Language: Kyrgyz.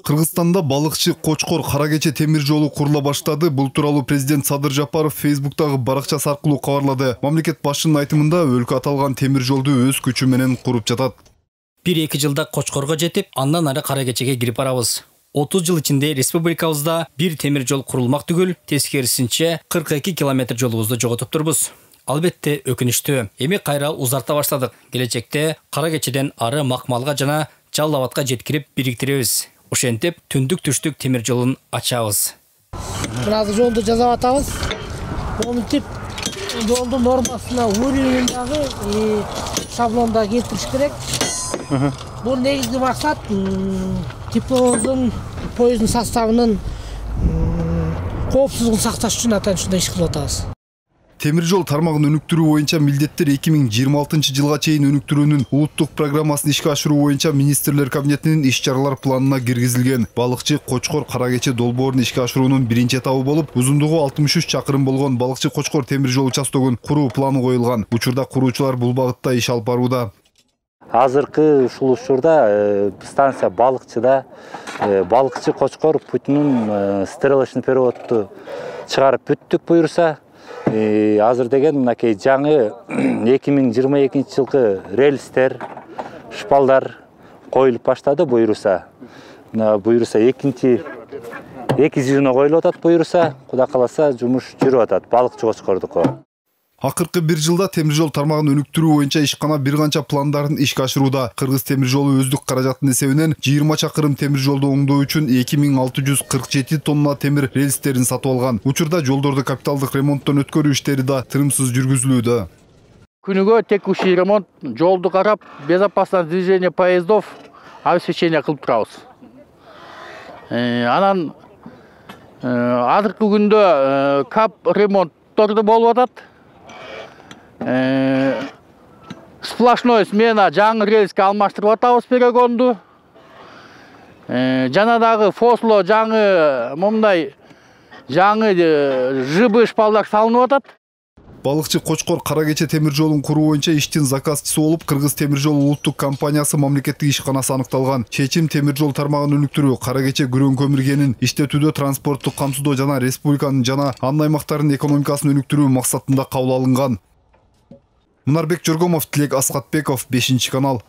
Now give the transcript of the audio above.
Кыргызстанда балыкчы Кочкор Каракече темир жолу курула баштады. Бул тууралуу президент Садыр Жапаров Facebooktагы баракчасы аркылуу кабарлады. Мамлекет башчынын айтымында өлкө аталган темир жолду өз күчү менен куруп жатат. 1-2 жылда Кочкорго жетип, андан ары Каракечеге кирип барабыз. 30 жыл ичинде республикабызда бир темир жол курулмак түгүл, тескерисинче 42 километр жолубузду жоготуп турбуз. Албетте өкүнүчтүү. Эми кайра узарта баштадык. Келечекте Каракечеден ары Макмалга жана Жалал Абадка жеткирип бириктиребиз. Ошентип түндүк түштүк темир жолун ачабыз. Мына жолду жасап атабыз. Монтип жолдун нормасына уровеньдагы шаблонда келтириш керек. Бул негизги максат тепловоздун поезддин составынын коопсуздугун сакташ үчүн ушундай иш кылып атабыз. Темир жол тармагын өнүктүрүү боюнча милдеттер 2026 жылга чейин өнүктүрүүнүн улуттук программасын ишке ашыруу боюнча министрлер кабинетинин иш-чаралар планына киргизилген. Балыкчы Кочкор Каракече долбоорун ишке ашыруунун биринчи этабы болуп, узундугу 63 чакырым болгон Балыкчы Кочкор темир жол участогун куруу планы коюлган. Учурда куруучулар бул багытта иш алып барууда. Азыркы ушул учурда станция Балыкчыда Балыкчы Кочкор путунун стрелочный переводду чыгарып бүттүк буюрса, азыр деген мынакей жаңы 2022 жылкы рельстер, шпалдар коюлуп баштады буюрса. Буюрса эки звено коюлуп атат буюрса, Кудай кааласа жумуш жүрүп атат Балыкчы Кочкордуку. Акыркы бир жылда темир жол тармагын өнүктүрүү боюнча ишкана бир канча пландарын ишке ашырууда. Кыргыз темир жолу өздүк каражаттын эсебинен 20 чакырым темир жолду оңдоо үчүн 2647 тонна темир рельстерин сатып алган. Учурда жолдорду капиталдык ремонттон өткөрүү иштери да тырымсыз жүргүзүлүүдө. Күнүгө текущий ремонт, жолду карап, безопасность движения поездов обеспечение кылып турабыз. Анан азыркы күндө кап ремонтторду болуп атат. Сплошной смена жаңы рельске алмаштырып атабыз перегонду. Жана дагы фосло жаңы мындай жаңы жыбы шпалдар салынып атат. Балыкчы Кочкор Каракече темир жолун куруу боюнча иштин заказчысы болуп, Кыргыз темир жол улуттук компаниясы мамлекеттик ишканасы аныкталган. Чечим темир жол тармагын өнүктүрүү, Каракече күрөң көмүргенин иштетүүдө транспорттук камсыздоо жана республиканын жана анын аймактарынын экономикасын өнүктүрүү максатында кабыл алынган. Мунарбек Жоргомов, Тилек Аскатбеков, 5 канал.